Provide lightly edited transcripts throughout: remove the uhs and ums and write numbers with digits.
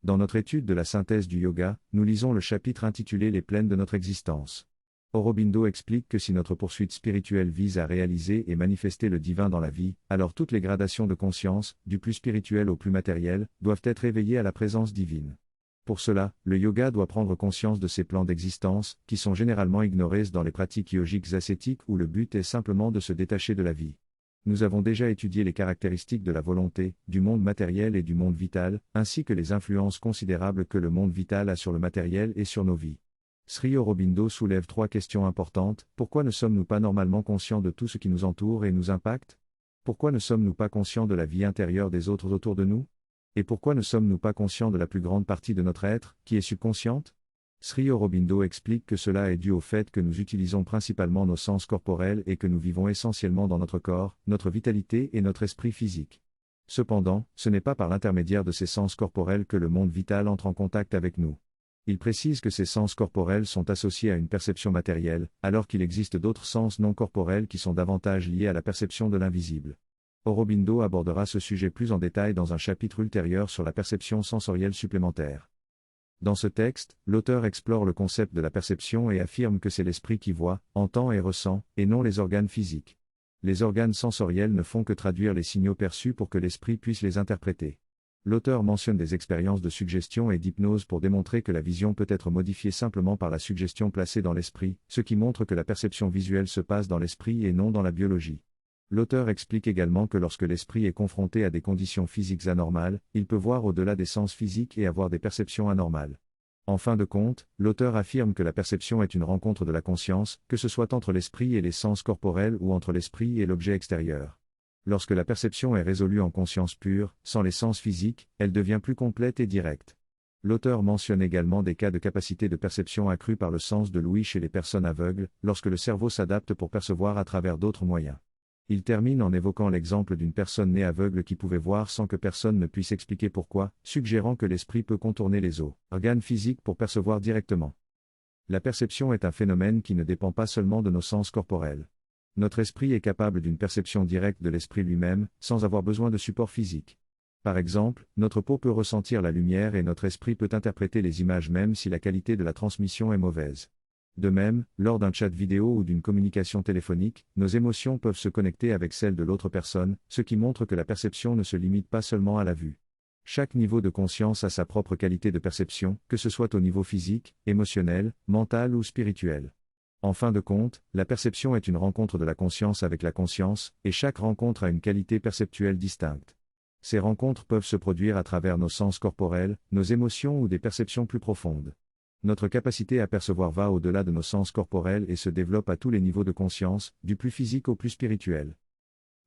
Dans notre étude de la synthèse du yoga, nous lisons le chapitre intitulé Les plaines de notre existence. Aurobindo explique que si notre poursuite spirituelle vise à réaliser et manifester le divin dans la vie, alors toutes les gradations de conscience, du plus spirituel au plus matériel, doivent être éveillées à la présence divine. Pour cela, le yoga doit prendre conscience de ces plans d'existence, qui sont généralement ignorés dans les pratiques yogiques ascétiques où le but est simplement de se détacher de la vie. Nous avons déjà étudié les caractéristiques de la volonté, du monde matériel et du monde vital, ainsi que les influences considérables que le monde vital a sur le matériel et sur nos vies. Sri Aurobindo soulève 3 questions importantes. Pourquoi ne sommes-nous pas normalement conscients de tout ce qui nous entoure et nous impacte? Pourquoi ne sommes-nous pas conscients de la vie intérieure des autres autour de nous? Et pourquoi ne sommes-nous pas conscients de la plus grande partie de notre être, qui est subconsciente? Sri Aurobindo explique que cela est dû au fait que nous utilisons principalement nos sens corporels et que nous vivons essentiellement dans notre corps, notre vitalité et notre esprit physique. Cependant, ce n'est pas par l'intermédiaire de ces sens corporels que le monde vital entre en contact avec nous. Il précise que ces sens corporels sont associés à une perception matérielle, alors qu'il existe d'autres sens non corporels qui sont davantage liés à la perception de l'invisible. Aurobindo abordera ce sujet plus en détail dans un chapitre ultérieur sur la perception sensorielle supplémentaire. Dans ce texte, l'auteur explore le concept de la perception et affirme que c'est l'esprit qui voit, entend et ressent, et non les organes physiques. Les organes sensoriels ne font que traduire les signaux perçus pour que l'esprit puisse les interpréter. L'auteur mentionne des expériences de suggestion et d'hypnose pour démontrer que la vision peut être modifiée simplement par la suggestion placée dans l'esprit, ce qui montre que la perception visuelle se passe dans l'esprit et non dans la biologie. L'auteur explique également que lorsque l'esprit est confronté à des conditions physiques anormales, il peut voir au-delà des sens physiques et avoir des perceptions anormales. En fin de compte, l'auteur affirme que la perception est une rencontre de la conscience, que ce soit entre l'esprit et les sens corporels ou entre l'esprit et l'objet extérieur. Lorsque la perception est résolue en conscience pure, sans les sens physiques, elle devient plus complète et directe. L'auteur mentionne également des cas de capacité de perception accrue par le sens de l'ouïe chez les personnes aveugles, lorsque le cerveau s'adapte pour percevoir à travers d'autres moyens. Il termine en évoquant l'exemple d'une personne née aveugle qui pouvait voir sans que personne ne puisse expliquer pourquoi, suggérant que l'esprit peut contourner les organes physiques pour percevoir directement. La perception est un phénomène qui ne dépend pas seulement de nos sens corporels. Notre esprit est capable d'une perception directe de l'esprit lui-même, sans avoir besoin de support physique. Par exemple, notre peau peut ressentir la lumière et notre esprit peut interpréter les images même si la qualité de la transmission est mauvaise. De même, lors d'un chat vidéo ou d'une communication téléphonique, nos émotions peuvent se connecter avec celles de l'autre personne, ce qui montre que la perception ne se limite pas seulement à la vue. Chaque niveau de conscience a sa propre qualité de perception, que ce soit au niveau physique, émotionnel, mental ou spirituel. En fin de compte, la perception est une rencontre de la conscience avec la conscience, et chaque rencontre a une qualité perceptuelle distincte. Ces rencontres peuvent se produire à travers nos sens corporels, nos émotions ou des perceptions plus profondes. Notre capacité à percevoir va au-delà de nos sens corporels et se développe à tous les niveaux de conscience, du plus physique au plus spirituel.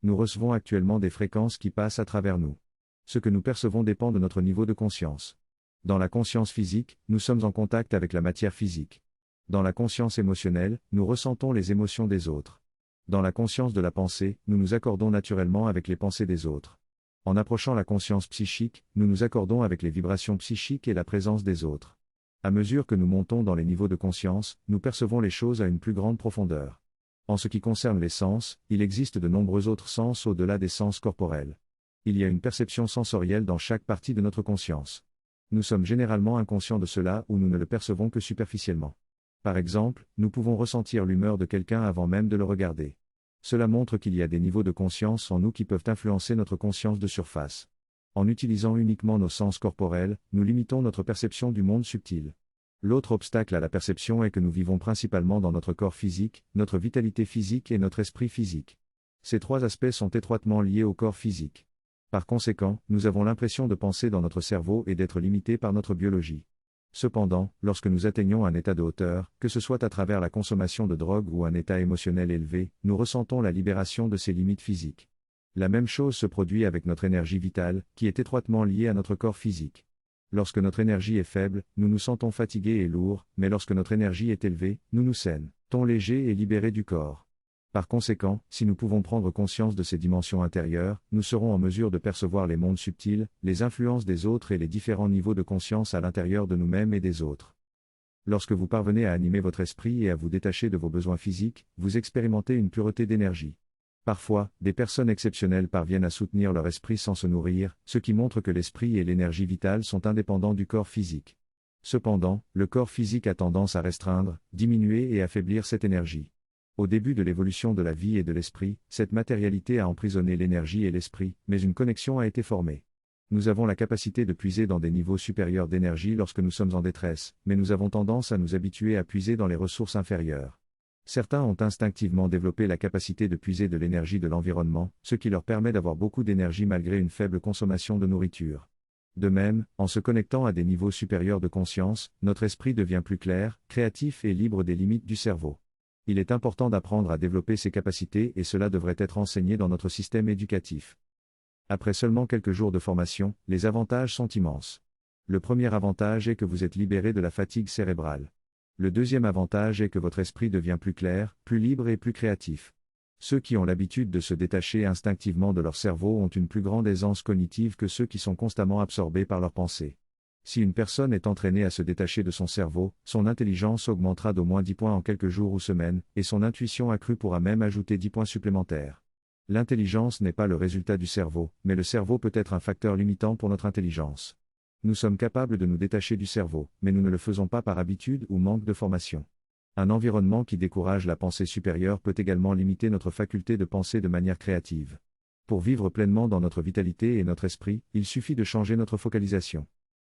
Nous recevons actuellement des fréquences qui passent à travers nous. Ce que nous percevons dépend de notre niveau de conscience. Dans la conscience physique, nous sommes en contact avec la matière physique. Dans la conscience émotionnelle, nous ressentons les émotions des autres. Dans la conscience de la pensée, nous nous accordons naturellement avec les pensées des autres. En approchant la conscience psychique, nous nous accordons avec les vibrations psychiques et la présence des autres. À mesure que nous montons dans les niveaux de conscience, nous percevons les choses à une plus grande profondeur. En ce qui concerne les sens, il existe de nombreux autres sens au-delà des sens corporels. Il y a une perception sensorielle dans chaque partie de notre conscience. Nous sommes généralement inconscients de cela ou nous ne le percevons que superficiellement. Par exemple, nous pouvons ressentir l'humeur de quelqu'un avant même de le regarder. Cela montre qu'il y a des niveaux de conscience en nous qui peuvent influencer notre conscience de surface. En utilisant uniquement nos sens corporels, nous limitons notre perception du monde subtil. L'autre obstacle à la perception est que nous vivons principalement dans notre corps physique, notre vitalité physique et notre esprit physique. Ces 3 aspects sont étroitement liés au corps physique. Par conséquent, nous avons l'impression de penser dans notre cerveau et d'être limités par notre biologie. Cependant, lorsque nous atteignons un état de hauteur, que ce soit à travers la consommation de drogue ou un état émotionnel élevé, nous ressentons la libération de ces limites physiques. La même chose se produit avec notre énergie vitale, qui est étroitement liée à notre corps physique. Lorsque notre énergie est faible, nous nous sentons fatigués et lourds, mais lorsque notre énergie est élevée, nous nous sentons légers et libérés du corps. Par conséquent, si nous pouvons prendre conscience de ces dimensions intérieures, nous serons en mesure de percevoir les mondes subtils, les influences des autres et les différents niveaux de conscience à l'intérieur de nous-mêmes et des autres. Lorsque vous parvenez à animer votre esprit et à vous détacher de vos besoins physiques, vous expérimentez une pureté d'énergie. Parfois, des personnes exceptionnelles parviennent à soutenir leur esprit sans se nourrir, ce qui montre que l'esprit et l'énergie vitale sont indépendants du corps physique. Cependant, le corps physique a tendance à restreindre, diminuer et affaiblir cette énergie. Au début de l'évolution de la vie et de l'esprit, cette matérialité a emprisonné l'énergie et l'esprit, mais une connexion a été formée. Nous avons la capacité de puiser dans des niveaux supérieurs d'énergie lorsque nous sommes en détresse, mais nous avons tendance à nous habituer à puiser dans les ressources inférieures. Certains ont instinctivement développé la capacité de puiser de l'énergie de l'environnement, ce qui leur permet d'avoir beaucoup d'énergie malgré une faible consommation de nourriture. De même, en se connectant à des niveaux supérieurs de conscience, notre esprit devient plus clair, créatif et libre des limites du cerveau. Il est important d'apprendre à développer ces capacités et cela devrait être enseigné dans notre système éducatif. Après seulement quelques jours de formation, les avantages sont immenses. Le premier avantage est que vous êtes libéré de la fatigue cérébrale. Le deuxième avantage est que votre esprit devient plus clair, plus libre et plus créatif. Ceux qui ont l'habitude de se détacher instinctivement de leur cerveau ont une plus grande aisance cognitive que ceux qui sont constamment absorbés par leurs pensées. Si une personne est entraînée à se détacher de son cerveau, son intelligence augmentera d'au moins 10 points en quelques jours ou semaines, et son intuition accrue pourra même ajouter 10 points supplémentaires. L'intelligence n'est pas le résultat du cerveau, mais le cerveau peut être un facteur limitant pour notre intelligence. Nous sommes capables de nous détacher du cerveau, mais nous ne le faisons pas par habitude ou manque de formation. Un environnement qui décourage la pensée supérieure peut également limiter notre faculté de penser de manière créative. Pour vivre pleinement dans notre vitalité et notre esprit, il suffit de changer notre focalisation.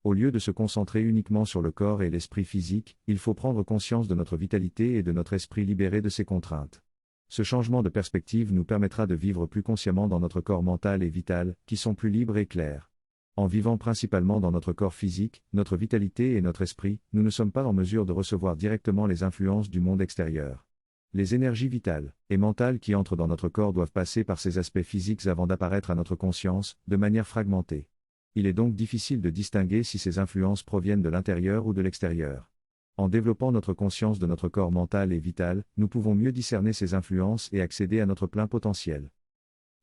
Au lieu de se concentrer uniquement sur le corps et l'esprit physique, il faut prendre conscience de notre vitalité et de notre esprit libéré de ses contraintes. Ce changement de perspective nous permettra de vivre plus consciemment dans notre corps mental et vital, qui sont plus libres et clairs. En vivant principalement dans notre corps physique, notre vitalité et notre esprit, nous ne sommes pas en mesure de recevoir directement les influences du monde extérieur. Les énergies vitales et mentales qui entrent dans notre corps doivent passer par ces aspects physiques avant d'apparaître à notre conscience, de manière fragmentée. Il est donc difficile de distinguer si ces influences proviennent de l'intérieur ou de l'extérieur. En développant notre conscience de notre corps mental et vital, nous pouvons mieux discerner ces influences et accéder à notre plein potentiel.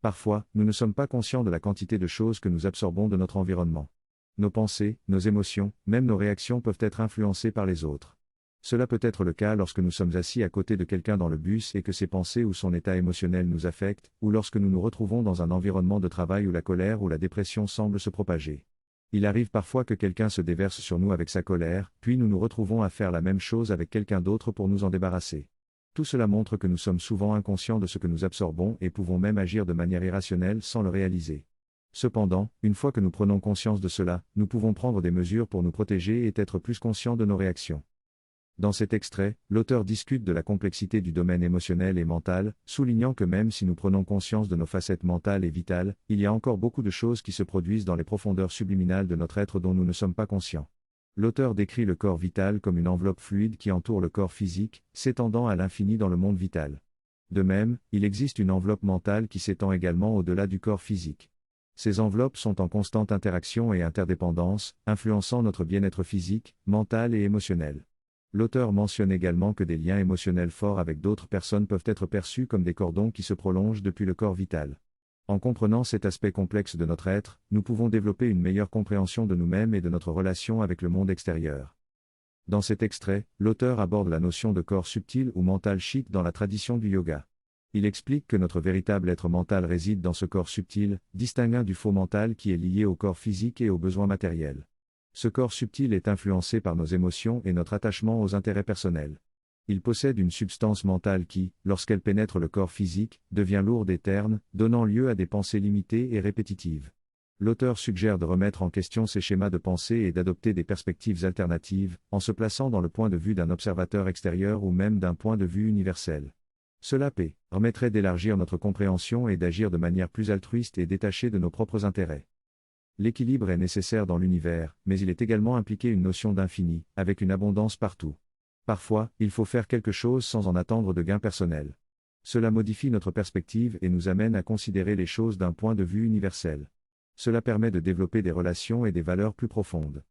Parfois, nous ne sommes pas conscients de la quantité de choses que nous absorbons de notre environnement. Nos pensées, nos émotions, même nos réactions peuvent être influencées par les autres. Cela peut être le cas lorsque nous sommes assis à côté de quelqu'un dans le bus et que ses pensées ou son état émotionnel nous affectent, ou lorsque nous nous retrouvons dans un environnement de travail où la colère ou la dépression semblent se propager. Il arrive parfois que quelqu'un se déverse sur nous avec sa colère, puis nous nous retrouvons à faire la même chose avec quelqu'un d'autre pour nous en débarrasser. Tout cela montre que nous sommes souvent inconscients de ce que nous absorbons et pouvons même agir de manière irrationnelle sans le réaliser. Cependant, une fois que nous prenons conscience de cela, nous pouvons prendre des mesures pour nous protéger et être plus conscients de nos réactions. Dans cet extrait, l'auteur discute de la complexité du domaine émotionnel et mental, soulignant que même si nous prenons conscience de nos facettes mentales et vitales, il y a encore beaucoup de choses qui se produisent dans les profondeurs subliminales de notre être dont nous ne sommes pas conscients. L'auteur décrit le corps vital comme une enveloppe fluide qui entoure le corps physique, s'étendant à l'infini dans le monde vital. De même, il existe une enveloppe mentale qui s'étend également au-delà du corps physique. Ces enveloppes sont en constante interaction et interdépendance, influençant notre bien-être physique, mental et émotionnel. L'auteur mentionne également que des liens émotionnels forts avec d'autres personnes peuvent être perçus comme des cordons qui se prolongent depuis le corps vital. En comprenant cet aspect complexe de notre être, nous pouvons développer une meilleure compréhension de nous-mêmes et de notre relation avec le monde extérieur. Dans cet extrait, l'auteur aborde la notion de corps subtil ou mental chic dans la tradition du yoga. Il explique que notre véritable être mental réside dans ce corps subtil, distinguant du faux mental qui est lié au corps physique et aux besoins matériels. Ce corps subtil est influencé par nos émotions et notre attachement aux intérêts personnels. Il possède une substance mentale qui, lorsqu'elle pénètre le corps physique, devient lourde et terne, donnant lieu à des pensées limitées et répétitives. L'auteur suggère de remettre en question ces schémas de pensée et d'adopter des perspectives alternatives, en se plaçant dans le point de vue d'un observateur extérieur ou même d'un point de vue universel. Cela permettrait d'élargir notre compréhension et d'agir de manière plus altruiste et détachée de nos propres intérêts. L'équilibre est nécessaire dans l'univers, mais il est également impliqué une notion d'infini, avec une abondance partout. Parfois, il faut faire quelque chose sans en attendre de gain personnel. Cela modifie notre perspective et nous amène à considérer les choses d'un point de vue universel. Cela permet de développer des relations et des valeurs plus profondes.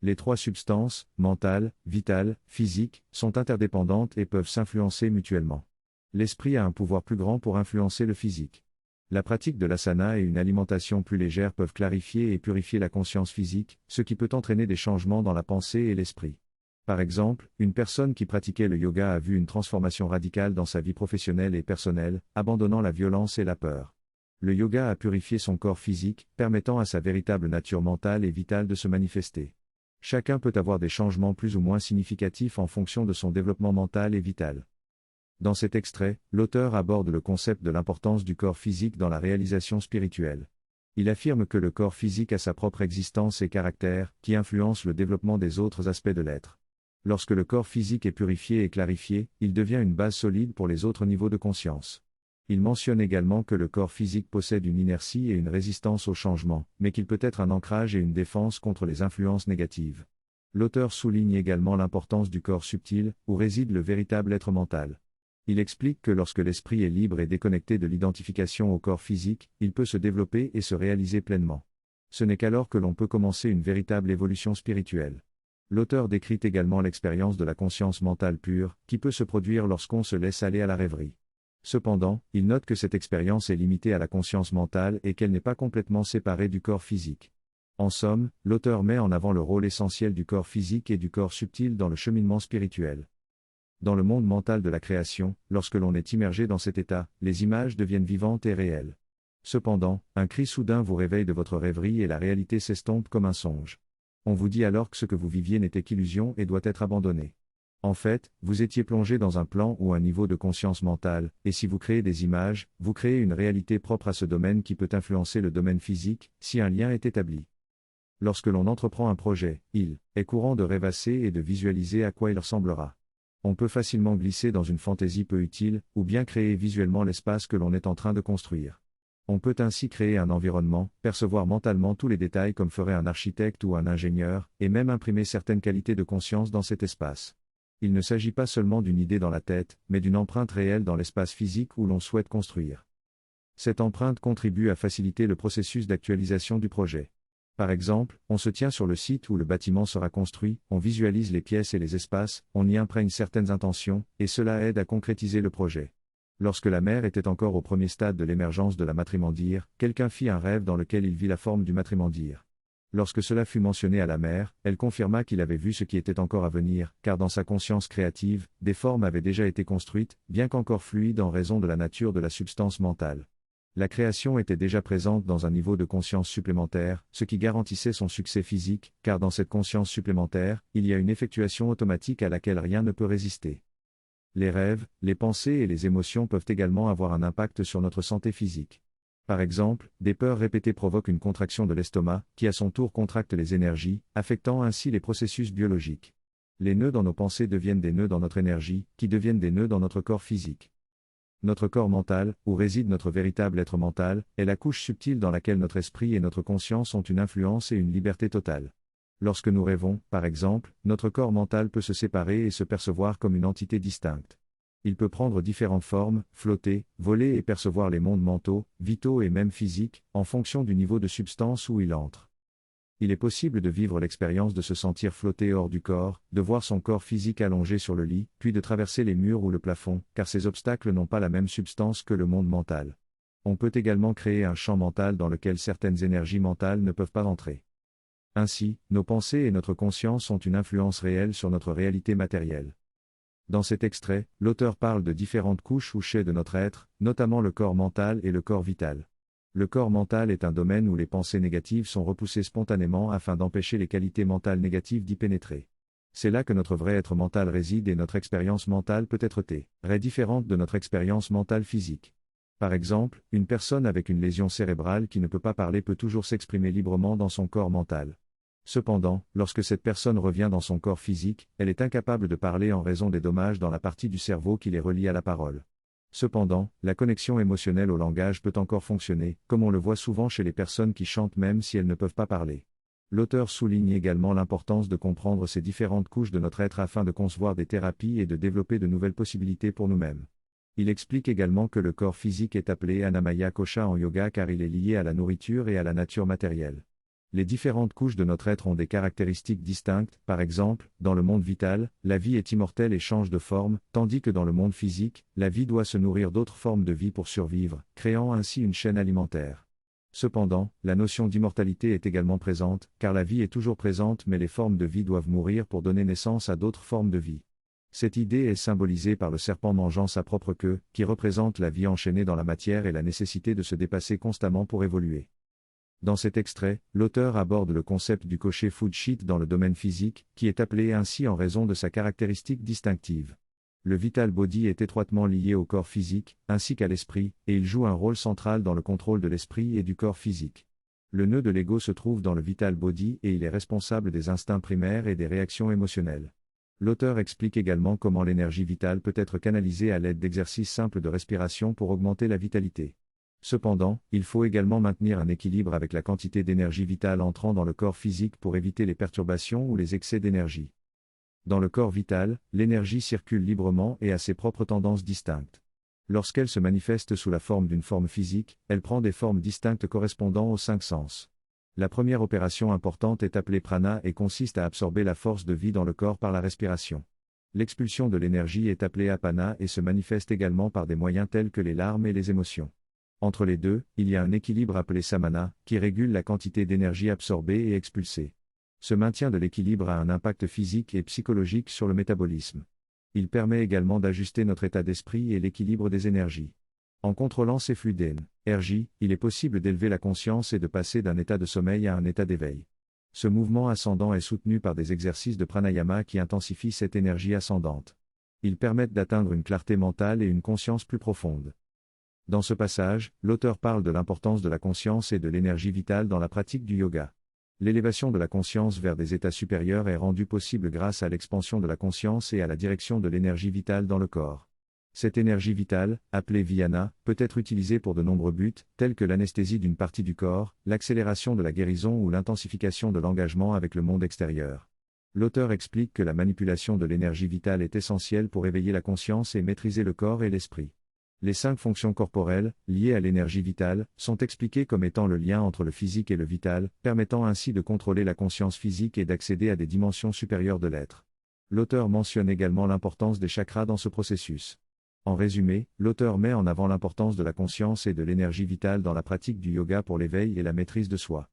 Les trois substances, mentale, vitale, physique, sont interdépendantes et peuvent s'influencer mutuellement. L'esprit a un pouvoir plus grand pour influencer le physique. La pratique de l'asana et une alimentation plus légère peuvent clarifier et purifier la conscience physique, ce qui peut entraîner des changements dans la pensée et l'esprit. Par exemple, une personne qui pratiquait le yoga a vu une transformation radicale dans sa vie professionnelle et personnelle, abandonnant la violence et la peur. Le yoga a purifié son corps physique, permettant à sa véritable nature mentale et vitale de se manifester. Chacun peut avoir des changements plus ou moins significatifs en fonction de son développement mental et vital. Dans cet extrait, l'auteur aborde le concept de l'importance du corps physique dans la réalisation spirituelle. Il affirme que le corps physique a sa propre existence et caractère, qui influence le développement des autres aspects de l'être. Lorsque le corps physique est purifié et clarifié, il devient une base solide pour les autres niveaux de conscience. Il mentionne également que le corps physique possède une inertie et une résistance au changement, mais qu'il peut être un ancrage et une défense contre les influences négatives. L'auteur souligne également l'importance du corps subtil, où réside le véritable être mental. Il explique que lorsque l'esprit est libre et déconnecté de l'identification au corps physique, il peut se développer et se réaliser pleinement. Ce n'est qu'alors que l'on peut commencer une véritable évolution spirituelle. L'auteur décrit également l'expérience de la conscience mentale pure, qui peut se produire lorsqu'on se laisse aller à la rêverie. Cependant, il note que cette expérience est limitée à la conscience mentale et qu'elle n'est pas complètement séparée du corps physique. En somme, l'auteur met en avant le rôle essentiel du corps physique et du corps subtil dans le cheminement spirituel. Dans le monde mental de la création, lorsque l'on est immergé dans cet état, les images deviennent vivantes et réelles. Cependant, un cri soudain vous réveille de votre rêverie et la réalité s'estompe comme un songe. On vous dit alors que ce que vous viviez n'était qu'illusion et doit être abandonné. En fait, vous étiez plongé dans un plan ou un niveau de conscience mentale, et si vous créez des images, vous créez une réalité propre à ce domaine qui peut influencer le domaine physique, si un lien est établi. Lorsque l'on entreprend un projet, il est courant de rêvasser et de visualiser à quoi il ressemblera. On peut facilement glisser dans une fantaisie peu utile, ou bien créer visuellement l'espace que l'on est en train de construire. On peut ainsi créer un environnement, percevoir mentalement tous les détails comme ferait un architecte ou un ingénieur, et même imprimer certaines qualités de conscience dans cet espace. Il ne s'agit pas seulement d'une idée dans la tête, mais d'une empreinte réelle dans l'espace physique où l'on souhaite construire. Cette empreinte contribue à faciliter le processus d'actualisation du projet. Par exemple, on se tient sur le site où le bâtiment sera construit, on visualise les pièces et les espaces, on y imprègne certaines intentions, et cela aide à concrétiser le projet. Lorsque la mère était encore au premier stade de l'émergence de la matrimandière, quelqu'un fit un rêve dans lequel il vit la forme du matrimandière. Lorsque cela fut mentionné à la mère, elle confirma qu'il avait vu ce qui était encore à venir, car dans sa conscience créative, des formes avaient déjà été construites, bien qu'encore fluides en raison de la nature de la substance mentale. La création était déjà présente dans un niveau de conscience supplémentaire, ce qui garantissait son succès physique, car dans cette conscience supplémentaire, il y a une effectuation automatique à laquelle rien ne peut résister. Les rêves, les pensées et les émotions peuvent également avoir un impact sur notre santé physique. Par exemple, des peurs répétées provoquent une contraction de l'estomac, qui à son tour contracte les énergies, affectant ainsi les processus biologiques. Les nœuds dans nos pensées deviennent des nœuds dans notre énergie, qui deviennent des nœuds dans notre corps physique. Notre corps mental, où réside notre véritable être mental, est la couche subtile dans laquelle notre esprit et notre conscience ont une influence et une liberté totale. Lorsque nous rêvons, par exemple, notre corps mental peut se séparer et se percevoir comme une entité distincte. Il peut prendre différentes formes, flotter, voler et percevoir les mondes mentaux, vitaux et même physiques, en fonction du niveau de substance où il entre. Il est possible de vivre l'expérience de se sentir flotter hors du corps, de voir son corps physique allongé sur le lit, puis de traverser les murs ou le plafond, car ces obstacles n'ont pas la même substance que le monde mental. On peut également créer un champ mental dans lequel certaines énergies mentales ne peuvent pas entrer. Ainsi, nos pensées et notre conscience ont une influence réelle sur notre réalité matérielle. Dans cet extrait, l'auteur parle de différentes couches ou chais de notre être, notamment le corps mental et le corps vital. Le corps mental est un domaine où les pensées négatives sont repoussées spontanément afin d'empêcher les qualités mentales négatives d'y pénétrer. C'est là que notre vrai être mental réside et notre expérience mentale peut être très différente de notre expérience mentale physique. Par exemple, une personne avec une lésion cérébrale qui ne peut pas parler peut toujours s'exprimer librement dans son corps mental. Cependant, lorsque cette personne revient dans son corps physique, elle est incapable de parler en raison des dommages dans la partie du cerveau qui les relie à la parole. Cependant, la connexion émotionnelle au langage peut encore fonctionner, comme on le voit souvent chez les personnes qui chantent même si elles ne peuvent pas parler. L'auteur souligne également l'importance de comprendre ces différentes couches de notre être afin de concevoir des thérapies et de développer de nouvelles possibilités pour nous-mêmes. Il explique également que le corps physique est appelé Annamaya Kosha en yoga car il est lié à la nourriture et à la nature matérielle. Les différentes couches de notre être ont des caractéristiques distinctes, par exemple, dans le monde vital, la vie est immortelle et change de forme, tandis que dans le monde physique, la vie doit se nourrir d'autres formes de vie pour survivre, créant ainsi une chaîne alimentaire. Cependant, la notion d'immortalité est également présente, car la vie est toujours présente mais les formes de vie doivent mourir pour donner naissance à d'autres formes de vie. Cette idée est symbolisée par le serpent mangeant sa propre queue, qui représente la vie enchaînée dans la matière et la nécessité de se dépasser constamment pour évoluer. Dans cet extrait, l'auteur aborde le concept du cocher food sheet dans le domaine physique, qui est appelé ainsi en raison de sa caractéristique distinctive. Le vital body est étroitement lié au corps physique, ainsi qu'à l'esprit, et il joue un rôle central dans le contrôle de l'esprit et du corps physique. Le nœud de l'ego se trouve dans le vital body et il est responsable des instincts primaires et des réactions émotionnelles. L'auteur explique également comment l'énergie vitale peut être canalisée à l'aide d'exercices simples de respiration pour augmenter la vitalité. Cependant, il faut également maintenir un équilibre avec la quantité d'énergie vitale entrant dans le corps physique pour éviter les perturbations ou les excès d'énergie. Dans le corps vital, l'énergie circule librement et a ses propres tendances distinctes. Lorsqu'elle se manifeste sous la forme d'une forme physique, elle prend des formes distinctes correspondant aux 5 sens. La première opération importante est appelée prana et consiste à absorber la force de vie dans le corps par la respiration. L'expulsion de l'énergie est appelée apana et se manifeste également par des moyens tels que les larmes et les émotions. Entre les deux, il y a un équilibre appelé samana, qui régule la quantité d'énergie absorbée et expulsée. Ce maintien de l'équilibre a un impact physique et psychologique sur le métabolisme. Il permet également d'ajuster notre état d'esprit et l'équilibre des énergies. En contrôlant ces flux d'énergie, il est possible d'élever la conscience et de passer d'un état de sommeil à un état d'éveil. Ce mouvement ascendant est soutenu par des exercices de pranayama qui intensifient cette énergie ascendante. Ils permettent d'atteindre une clarté mentale et une conscience plus profonde. Dans ce passage, l'auteur parle de l'importance de la conscience et de l'énergie vitale dans la pratique du yoga. L'élévation de la conscience vers des états supérieurs est rendue possible grâce à l'expansion de la conscience et à la direction de l'énergie vitale dans le corps. Cette énergie vitale, appelée vijnana, peut être utilisée pour de nombreux buts, tels que l'anesthésie d'une partie du corps, l'accélération de la guérison ou l'intensification de l'engagement avec le monde extérieur. L'auteur explique que la manipulation de l'énergie vitale est essentielle pour éveiller la conscience et maîtriser le corps et l'esprit. Les 5 fonctions corporelles, liées à l'énergie vitale, sont expliquées comme étant le lien entre le physique et le vital, permettant ainsi de contrôler la conscience physique et d'accéder à des dimensions supérieures de l'être. L'auteur mentionne également l'importance des chakras dans ce processus. En résumé, l'auteur met en avant l'importance de la conscience et de l'énergie vitale dans la pratique du yoga pour l'éveil et la maîtrise de soi.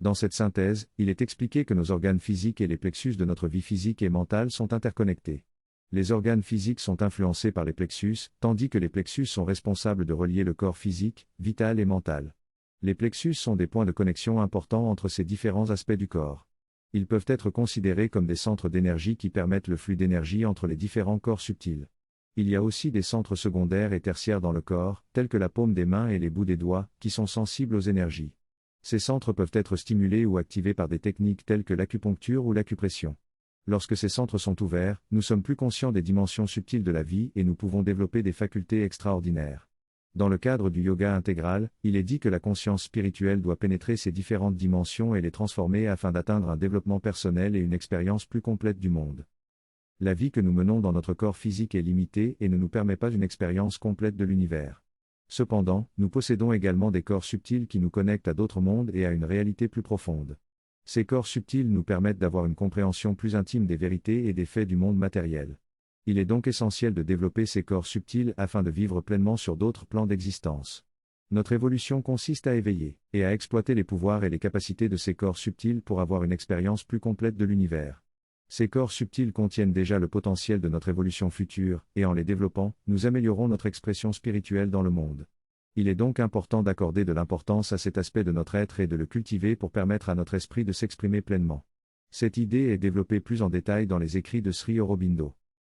Dans cette synthèse, il est expliqué que nos organes physiques et les plexus de notre vie physique et mentale sont interconnectés. Les organes physiques sont influencés par les plexus, tandis que les plexus sont responsables de relier le corps physique, vital et mental. Les plexus sont des points de connexion importants entre ces différents aspects du corps. Ils peuvent être considérés comme des centres d'énergie qui permettent le flux d'énergie entre les différents corps subtils. Il y a aussi des centres secondaires et tertiaires dans le corps, tels que la paume des mains et les bouts des doigts, qui sont sensibles aux énergies. Ces centres peuvent être stimulés ou activés par des techniques telles que l'acupuncture ou l'acupression. Lorsque ces centres sont ouverts, nous sommes plus conscients des dimensions subtiles de la vie et nous pouvons développer des facultés extraordinaires. Dans le cadre du yoga intégral, il est dit que la conscience spirituelle doit pénétrer ces différentes dimensions et les transformer afin d'atteindre un développement personnel et une expérience plus complète du monde. La vie que nous menons dans notre corps physique est limitée et ne nous permet pas une expérience complète de l'univers. Cependant, nous possédons également des corps subtils qui nous connectent à d'autres mondes et à une réalité plus profonde. Ces corps subtils nous permettent d'avoir une compréhension plus intime des vérités et des faits du monde matériel. Il est donc essentiel de développer ces corps subtils afin de vivre pleinement sur d'autres plans d'existence. Notre évolution consiste à éveiller et à exploiter les pouvoirs et les capacités de ces corps subtils pour avoir une expérience plus complète de l'univers. Ces corps subtils contiennent déjà le potentiel de notre évolution future, et en les développant, nous améliorons notre expression spirituelle dans le monde. Il est donc important d'accorder de l'importance à cet aspect de notre être et de le cultiver pour permettre à notre esprit de s'exprimer pleinement. Cette idée est développée plus en détail dans les écrits de Sri Aurobindo.